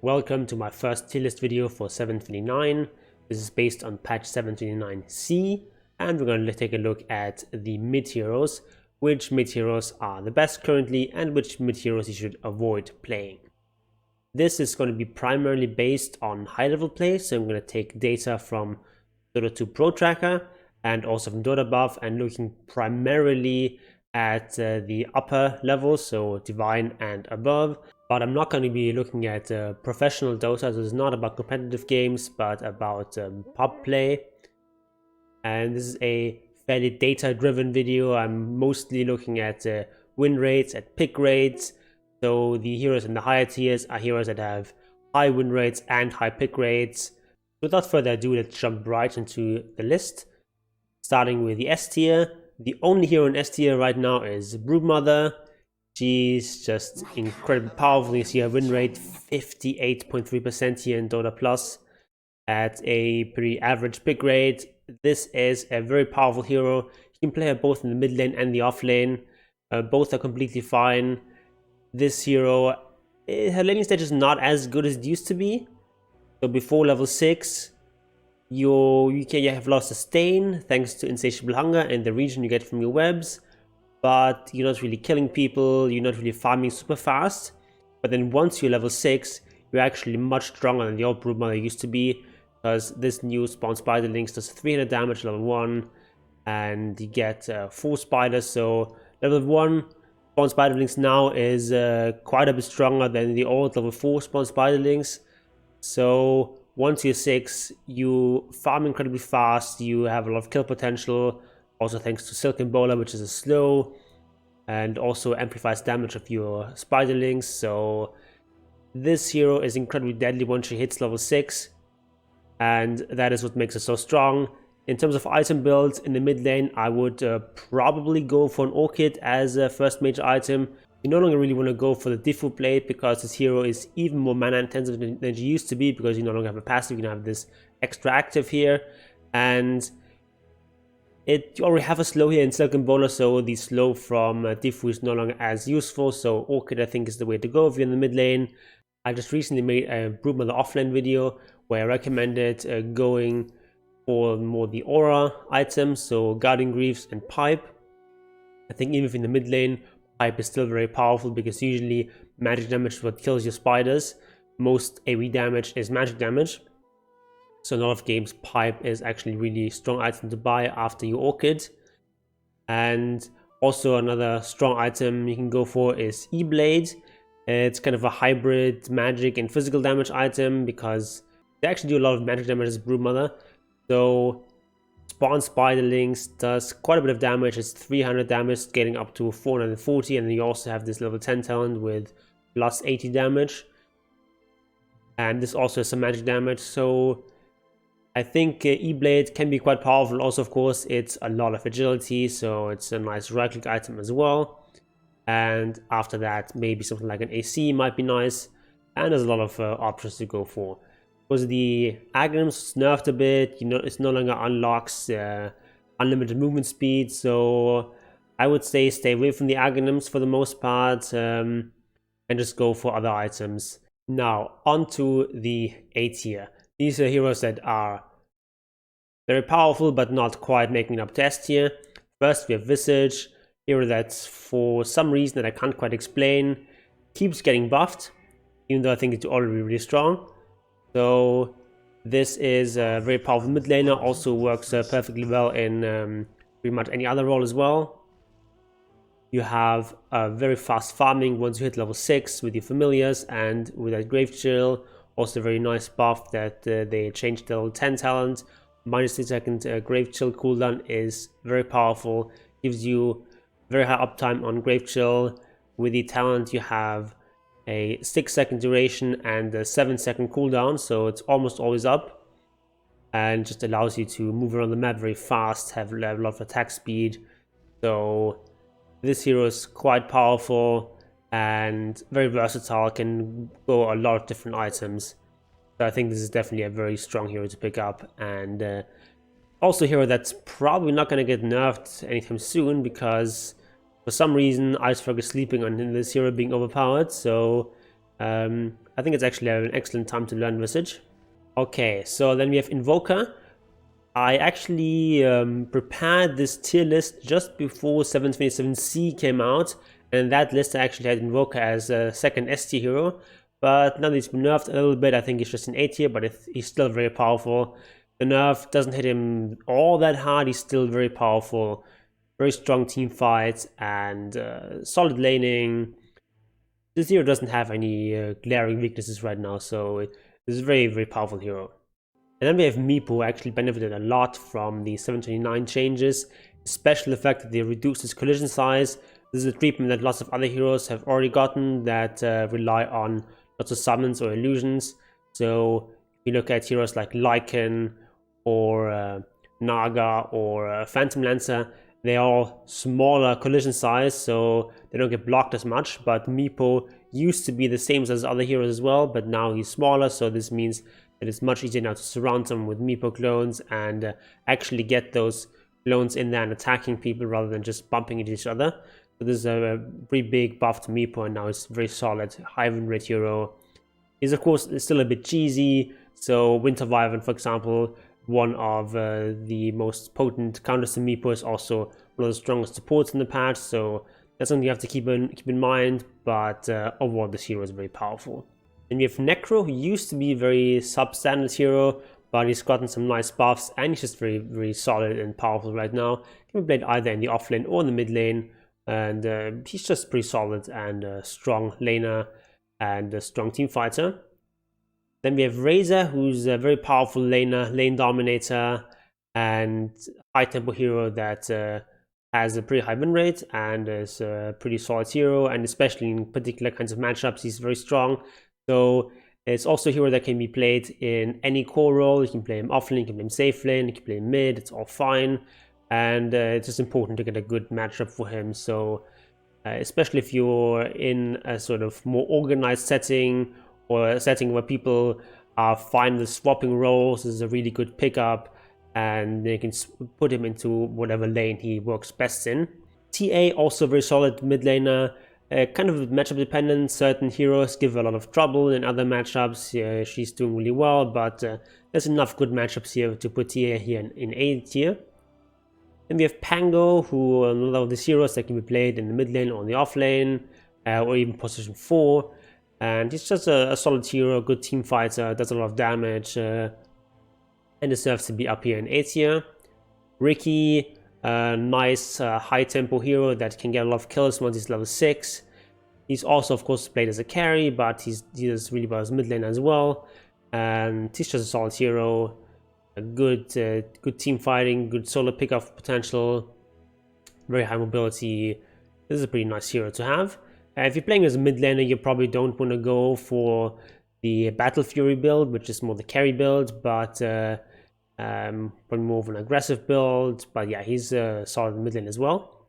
Welcome to my first tier list video for 729. This is based on patch 729C, and we're going to take a look at the mid heroes, which mid heroes are the best currently and which mid heroes you should avoid playing. This is going to be primarily based on high level play, so I'm going to take data from Dota 2 Pro Tracker and also from Dota Buff, and looking primarily at the upper levels, so Divine and above. But I'm not going to be looking at professional Dota, so it's not about competitive games, but about pub play. And this is a fairly data-driven video. I'm mostly looking at win rates, at pick rates. So the heroes in the higher tiers are heroes that have high win rates and high pick rates. Without further ado, let's jump right into the list. Starting with the S tier. The only hero in S tier right now is Broodmother. She's just incredibly powerful. You see her win rate 58.3% here in Dota Plus at a pretty average pick rate. This is a very powerful hero. You can play her both in the mid lane and the off lane. Both are completely fine. This hero, her laning stage is not as good as it used to be. So before level 6, you have lost sustain thanks to insatiable hunger and the regen you get from your webs. But you're not really killing people, you're not really farming super fast. But then once you're level 6, you're actually much stronger than the old Broodmother used to be, because this new spawn spiderlings does 300 damage level 1, and you get 4 spiders. So level 1 spawn spiderlings now is quite a bit stronger than the old level 4 spawn spiderlings. So once you're 6, you farm incredibly fast, you have a lot of kill potential. Also thanks to Silk and Bowler, which is a slow and also amplifies damage of your spiderlings. So this hero is incredibly deadly once she hits level 6, and that is what makes her so strong. In terms of item builds in the mid lane, I would probably go for an Orchid as a first major item. You no longer really want to go for the Diffu Blade, because this hero is even more mana intensive than she used to be, because you no longer have a passive, you can have this extra active here. And you already have a slow here in Silk and Bowler, so the slow from Diffu is no longer as useful. So Orchid, I think, is the way to go if you're in the mid lane. I just recently made a Broodmother offlane video where I recommended going for more the aura items, so Guardian Greaves and Pipe. I think even if in the mid lane, Pipe is still very powerful, because usually magic damage is what kills your spiders. Most AoE damage is magic damage. So in a lot of games, Pipe is actually really strong item to buy after your Orchid. And also another strong item you can go for is E-Blade. It's kind of a hybrid magic and physical damage item, because they actually do a lot of magic damage as Broodmother. So spawn spiderlings does quite a bit of damage. It's 300 damage, getting up to 440, and then you also have this level 10 talent with plus 80 damage. And this also has some magic damage. So I think E-Blade can be quite powerful. Also, of course, it's a lot of agility, so it's a nice right-click item as well. And after that, maybe something like an AC might be nice. And there's a lot of options to go for. Because the Aghanims nerfed a bit, it's no longer unlocks unlimited movement speed. So I would say stay away from the Aghanims for the most part, and just go for other items. Now, onto the A tier. These are heroes that are very powerful, but not quite making it up to S tier. First, we have Visage, hero that for some reason that I can't quite explain keeps getting buffed, even though I think it's already really strong. So this is a very powerful mid laner, also works perfectly well in pretty much any other role as well. You have a very fast farming once you hit level 6 with your familiars and with that Grave Chill. Also a very nice buff that they changed the level 10 talent. Minus 3 second Grave Chill cooldown is very powerful. Gives you very high uptime on Grave Chill. With the talent you have a 6 second duration and a 7 second cooldown, so it's almost always up. And just allows you to move around the map very fast, have a lot of attack speed. So this hero is quite powerful and very versatile, can go a lot of different items. So I think this is definitely a very strong hero to pick up, and also a hero that's probably not going to get nerfed anytime soon, because for some reason Iceberg is sleeping on this hero being overpowered. So I think it's actually an excellent time to learn Visage. Okay, so then we have Invoker. I actually prepared this tier list just before 727C came out, and in that list I actually had Invoker as a second S tier hero, but now that he's been nerfed a little bit, I think he's just an A tier, but he's still very powerful. The nerf doesn't hit him all that hard, he's still very powerful, very strong team fights, and solid laning. This hero doesn't have any glaring weaknesses right now, so this is a very, very powerful hero. And then we have Meepo, who actually benefited a lot from the 729 changes, especially the fact that they reduced his collision size. This is a treatment that lots of other heroes have already gotten that rely on lots of summons or illusions. So if you look at heroes like Lycan or Naga or Phantom Lancer, they are all smaller collision size, so they don't get blocked as much. But Meepo used to be the same as other heroes as well, but now he's smaller, so this means that it's much easier now to surround them with Meepo clones and actually get those clones in there and attacking people rather than just bumping into each other. So this is a pretty big buff to Meepo, and now it's very solid, high win rate hero. He's of course still a bit cheesy, so Winter Wyvern, for example, one of the most potent counters to Meepo, is also one of the strongest supports in the patch, so that's something you have to keep in mind, but overall this hero is very powerful. Then we have Necro, who used to be a very substandard hero, but he's gotten some nice buffs, and he's just very, very solid and powerful right now. Can be played either in the off lane or in the mid lane, and he's just pretty solid and a strong laner and a strong team fighter. Then we have Razor, who's a very powerful laner, lane dominator, and high tempo hero that has a pretty high win rate and is a pretty solid hero, and especially in particular kinds of matchups, he's very strong. So it's also a hero that can be played in any core role. You can play him off lane, you can play him safe lane, you can play him mid, it's all fine. And it's just important to get a good matchup for him. So especially if you're in a sort of more organized setting, or a setting where people are fine with swapping roles, this is a really good pickup, and they can put him into whatever lane he works best in. TA, also very solid mid laner. Kind of matchup dependent. Certain heroes give a lot of trouble in other matchups. She's doing really well, but there's enough good matchups here to put Tia here in A tier. Then we have Pango, who are another of these heroes that can be played in the mid lane or in the off lane, or even position 4. And he's just a solid hero, good team fighter, does a lot of damage, and deserves to be up here in A tier. Ricky, a nice high tempo hero that can get a lot of kills once he's level 6. He's also of course played as a carry, but he does really well as mid lane as well. And he's just a solid hero, a good team fighting, good solo pickup potential, very high mobility. This is a pretty nice hero to have. If you're playing as a mid laner, you probably don't want to go for the Battle Fury build, which is more the carry build, but probably more of an aggressive build. But yeah, he's a solid mid lane as well.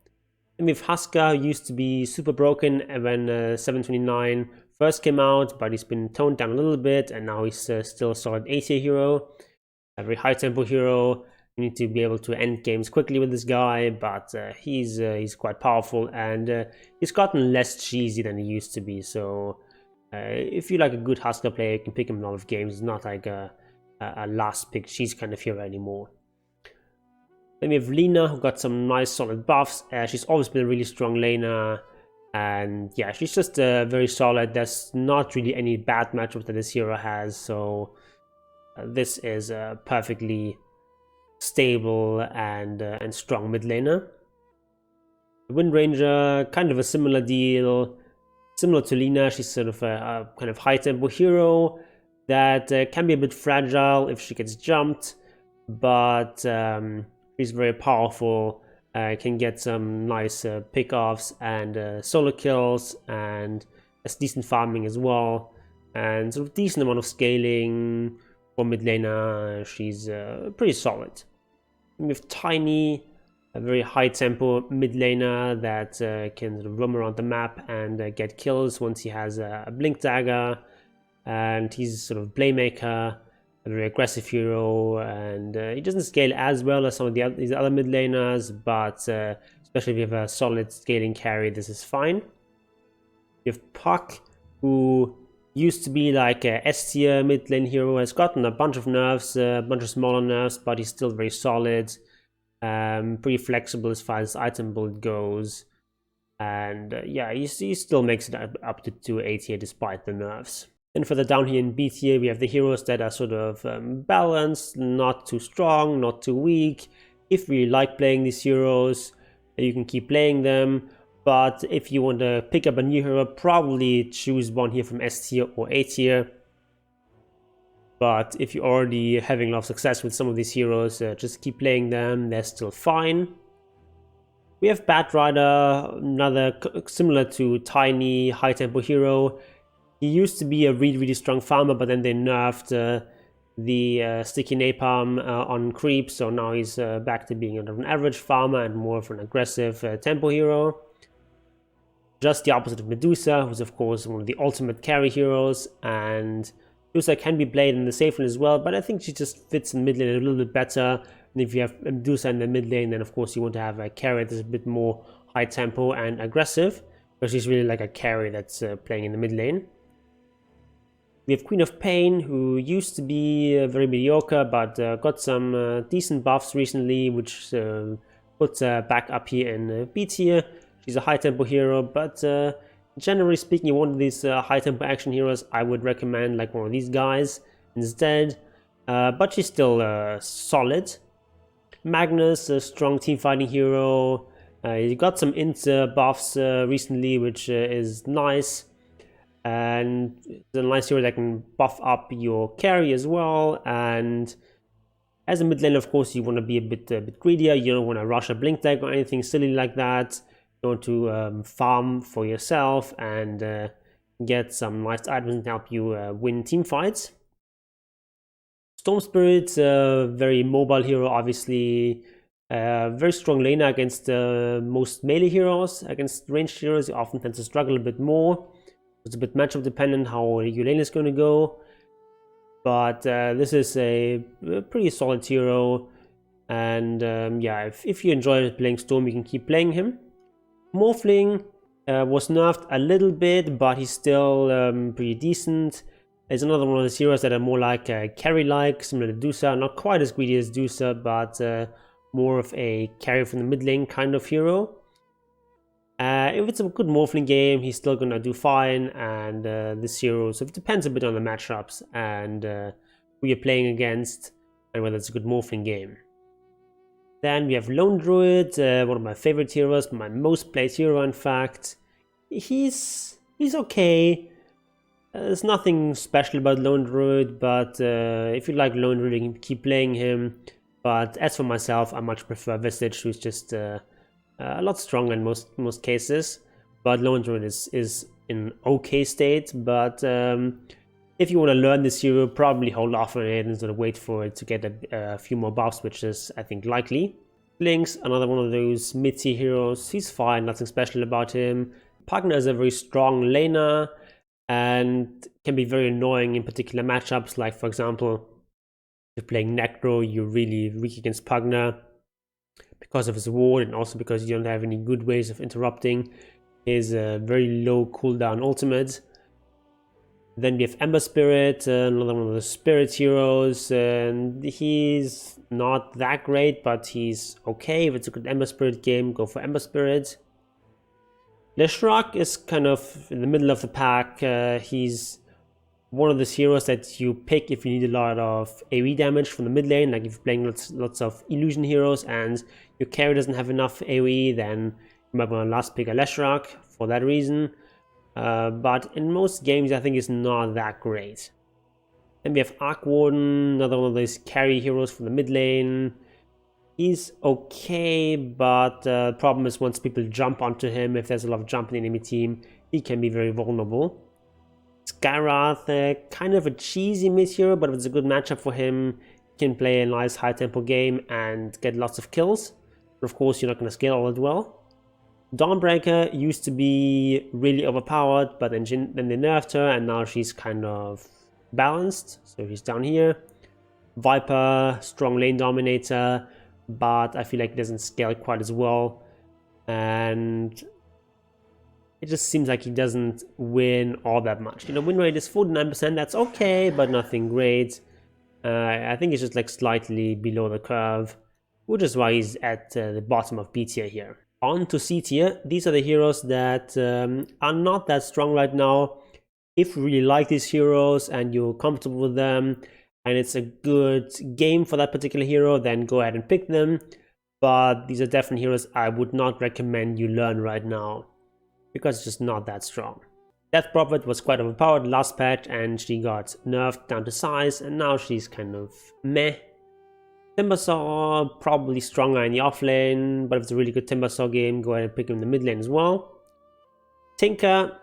And we have Husker, who used to be super broken when 729 first came out, but he's been toned down a little bit, and now he's still a solid A tier hero, a very high tempo hero. You need to be able to end games quickly with this guy, but he's quite powerful, and he's gotten less cheesy than he used to be. So if you like a good Husker player, you can pick him in a lot of games. It's not like a last pick cheese kind of hero anymore. Then we have Lina, who got some nice solid buffs. She's always been a really strong laner, and yeah, she's just very solid. There's not really any bad matchups that this hero has, so this is a perfectly stable and strong mid laner. The Wind Ranger, kind of a similar deal, similar to Lina. She's sort of a kind of high tempo hero that can be a bit fragile if she gets jumped, but she's very powerful, can get some nice pickoffs and solo kills, and has decent farming as well, and sort of decent amount of scaling for mid laner. She's pretty solid. And with Tiny, a very high tempo mid laner that can sort of roam around the map and get kills once he has a blink dagger, and he's sort of playmaker, a very aggressive hero, and he doesn't scale as well as some of these other mid laners, but especially if you have a solid scaling carry, this is fine. You have Puck, who Used to be like a S tier mid lane hero, has gotten a bunch of nerfs, a bunch of smaller nerfs, but he's still very solid. Pretty flexible as far as item build goes. And yeah, he still makes it up to A tier despite the nerfs. Then further down here in B tier, we have the heroes that are sort of balanced, not too strong, not too weak. If you like playing these heroes, you can keep playing them. But if you want to pick up a new hero, probably choose one here from S tier or A tier. But if you're already having a lot of success with some of these heroes, just keep playing them, they're still fine. We have Batrider, another similar to Tiny, high tempo hero. He used to be a really strong farmer, but then they nerfed the sticky napalm on creep, so now he's back to being an average farmer and more of an aggressive tempo hero. Just the opposite of Medusa, who's of course one of the ultimate carry heroes, and Medusa can be played in the safe lane as well, but I think she just fits in mid lane a little bit better. And if you have Medusa in the mid lane, then of course you want to have a carry that's a bit more high tempo and aggressive, because she's really like a carry that's playing in the mid lane. We have Queen of Pain, who used to be very mediocre, but got some decent buffs recently, which puts her back up here in B tier. She's a high tempo hero, but generally speaking, you want these high tempo action heroes, I would recommend like one of these guys instead. But she's still solid. Magnus, a strong team fighting hero. He got some int buffs recently, which is nice. And it's a nice hero that can buff up your carry as well. And as a mid lane, of course, you want to be a bit greedier. You don't want to rush a blink deck or anything silly like that. You want to farm for yourself and get some nice items and help you win team fights. Storm Spirit, very mobile hero, obviously. Very strong laner against most melee heroes. Against ranged heroes, you often tend to struggle a bit more. It's a bit matchup dependent how your lane is going to go. But this is a pretty solid hero. And yeah, if you enjoy playing Storm, you can keep playing him. Morphling was nerfed a little bit, but he's still pretty decent. It's another one of those heroes that are more like carry-like, similar to Dusa. Not quite as greedy as Dusa, but more of a carry from the mid lane kind of hero. If it's a good Morphling game, he's still gonna do fine, and this hero, so it depends a bit on the matchups and who you're playing against and whether it's a good Morphling game. Then we have Lone Druid, one of my favorite heroes, my most played hero in fact. He's okay. There's nothing special about Lone Druid, but if you like Lone Druid, you can keep playing him. But as for myself, I much prefer Visage, who's just a lot stronger in most cases. But Lone Druid is in okay state, but if you want to learn this hero, probably hold off on it and sort of wait for it to get a few more buffs, which is, I think, likely. Blinks, another one of those mid-tier heroes. He's fine, nothing special about him. Pugna is a very strong laner and can be very annoying in particular matchups. Like, for example, if you're playing Necro, you're really weak against Pugna because of his ward and also because you don't have any good ways of interrupting his very low cooldown ultimate. Then we have Ember Spirit, another one of the spirit heroes, and he's not that great, but he's okay. If it's a good Ember Spirit game, go for Ember Spirit. Leshrac is kind of in the middle of the pack. He's one of those heroes that you pick if you need a lot of AoE damage from the mid lane, like if you're playing lots of illusion heroes and your carry doesn't have enough AoE, then you might want to last pick a Leshrac for that reason. But in most games, I think it's not that great. Then we have Arc Warden, another one of those carry heroes from the mid lane. He's okay, but the problem is once people jump onto him, if there's a lot of jump in the enemy team, he can be very vulnerable. Skyrath, kind of a cheesy mid hero, but if it's a good matchup for him, he can play a nice high tempo game and get lots of kills. But of course, you're not going to scale all that well. Dawnbreaker used to be really overpowered, but then they nerfed her, and now she's kind of balanced. So she's down here. Viper, strong lane dominator, but I feel like it doesn't scale quite as well. And it just seems like he doesn't win all that much. You know, win rate is 49%, that's okay, but nothing great. I think it's just like slightly below the curve, which is why he's at the bottom of B tier here. On to C tier. These are the heroes that are not that strong right now. If you really like these heroes and you're comfortable with them and it's a good game for that particular hero, then go ahead and pick them. But these are definitely heroes I would not recommend you learn right now, because it's just not that strong. Death Prophet was quite overpowered last patch and she got nerfed down to size, and now she's kind of meh. Timbersaw, probably stronger in the offlane, but if it's a really good Timbersaw game, go ahead and pick him in the mid lane as well. Tinker,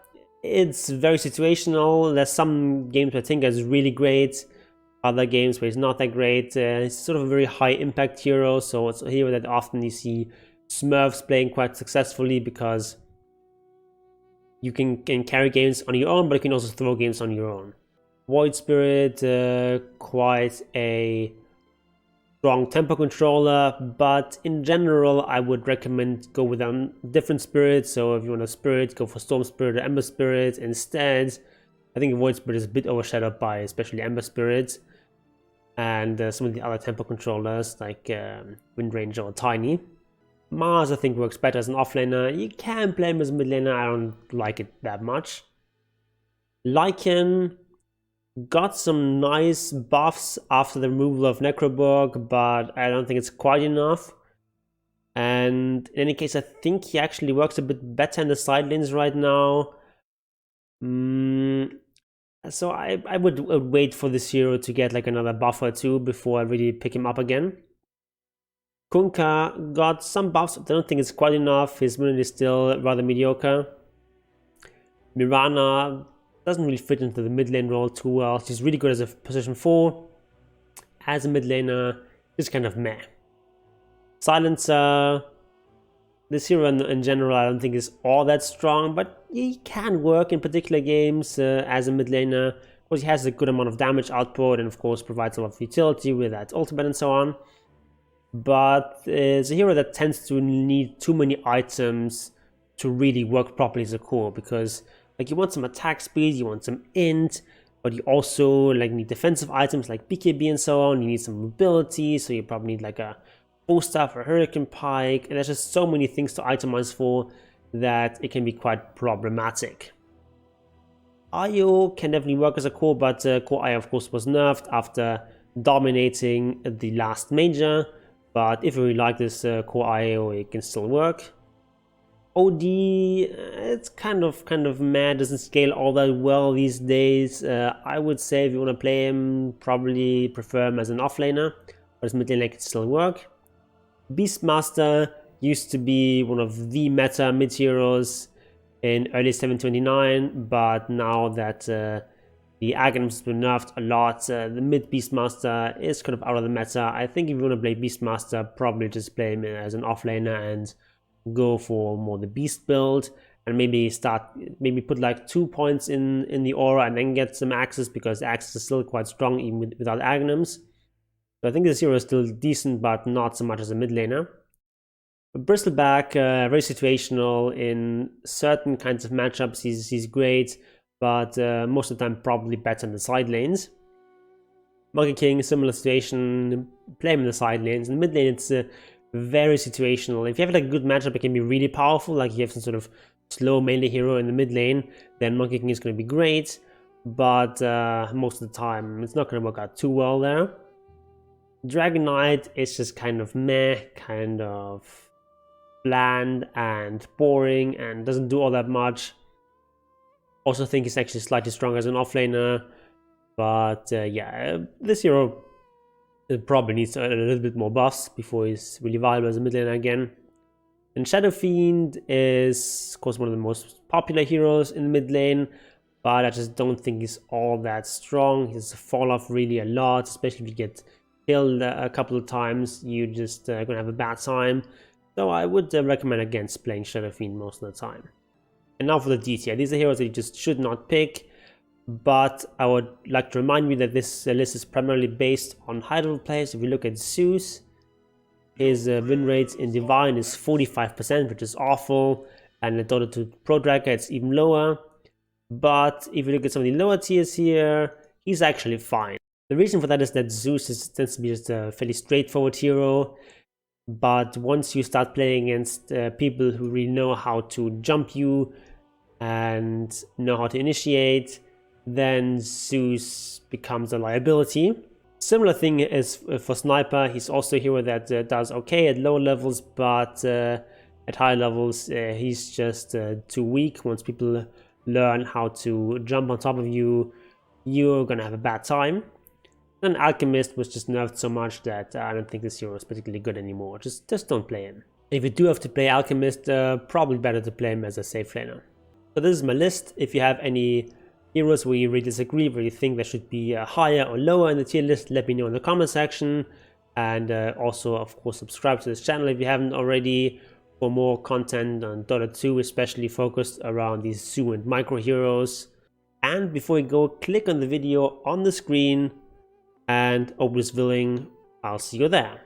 it's very situational. There's some games where Tinker is really great, other games where it's not that great. It's sort of a very high impact hero, so it's a hero that often you see Smurfs playing quite successfully, because you can carry games on your own, but you can also throw games on your own. Void Spirit, quite a strong tempo controller, but in general I would recommend go with a different spirit. So if you want a spirit, go for Storm Spirit or Ember Spirit instead. I think Void Spirit is a bit overshadowed by especially Ember Spirit and some of the other tempo controllers like Wind Ranger or Tiny. Mars I think works better as an offlaner. You can play him as a mid laner, I don't like it that much. Lycan got some nice buffs after the removal of Necroborg, but I don't think it's quite enough. And in any case, I think he actually works a bit better in the side lanes right now. So I would wait for this hero to get like another buff or two before I really pick him up again. Kunkka got some buffs, but I don't think it's quite enough. His win is still rather mediocre. Mirana doesn't really fit into the mid lane role too well. She's really good as a position 4. As a mid laner, just kind of meh. Silencer, this hero in general I don't think is all that strong, but he can work in particular games as a mid laner. Of course, he has a good amount of damage output and of course provides a lot of utility with that ultimate and so on. But it's a hero that tends to need too many items to really work properly as a core, because like you want some attack speed, you want some int, but you also like need defensive items like BKB and so on. You need some mobility, so you probably need like a full staff or Hurricane Pike, and there's just so many things to itemize for that it can be quite problematic. Io can definitely work as a core, but core Io of course was nerfed after dominating the last major. But if you really like this core IO, it can still work. OD, it's kind of mad, doesn't scale all that well these days. I would say if you want to play him, probably prefer him as an offlaner, but as mid lane can still work. Beastmaster used to be one of the meta mid heroes in early 729, but now that the Aghanim's has been nerfed a lot, the mid Beastmaster is kind of out of the meta. I think if you want to play Beastmaster, probably just play him as an offlaner and go for more the Beast build, and maybe put like 2 points in the aura and then get some access, because access is still quite strong even without Aghanims. So I think this hero is still decent, but not so much as a mid laner. Bristleback, very situational in certain kinds of matchups. He's great, but most of the time probably better in the side lanes. Monkey King, similar situation, play him in the side lanes. In the mid lane, it's very situational. If you have like a good matchup, it can be really powerful, like you have some sort of slow melee hero in the mid lane, then Monkey King is going to be great, but most of the time it's not going to work out too well there. Dragon Knight is just kind of meh, kind of bland and boring and doesn't do all that much. Also think he's actually slightly stronger as an offlaner, but yeah, this hero probably needs a little bit more buffs before he's really viable as a mid laner again. And Shadow Fiend is of course one of the most popular heroes in the mid lane, but I just don't think he's all that strong. He's fall off really a lot, especially if you get killed a couple of times, you just gonna have a bad time. So I would recommend against playing Shadow Fiend most of the time. And now for the D tier. These are heroes that you just should not pick, but I would like to remind you that this list is primarily based on high level players. If you look at Zeus, his win rate in Divine is 45%, which is awful, and in Dota 2 Pro Tracker it's even lower. But if you look at some of the lower tiers here, he's actually fine. The reason for that is that Zeus tends to be just a fairly straightforward hero, but once you start playing against people who really know how to jump you and know how to initiate, then Zeus becomes a liability. Similar thing is for Sniper. He's also a hero that does okay at low levels, but at high levels he's just too weak. Once people learn how to jump on top of you, you're gonna have a bad time. And Alchemist was just nerfed so much that I don't think this hero is particularly good anymore. Just don't play him. If you do have to play Alchemist, probably better to play him as a safe laner. So this is my list. If you have any heroes where you really disagree, where you think they should be higher or lower in the tier list, let me know in the comment section. And also, of course, subscribe to this channel if you haven't already for more content on Dota 2, especially focused around these Zoo and micro heroes. And before you go, click on the video on the screen, and always willing, I'll see you there.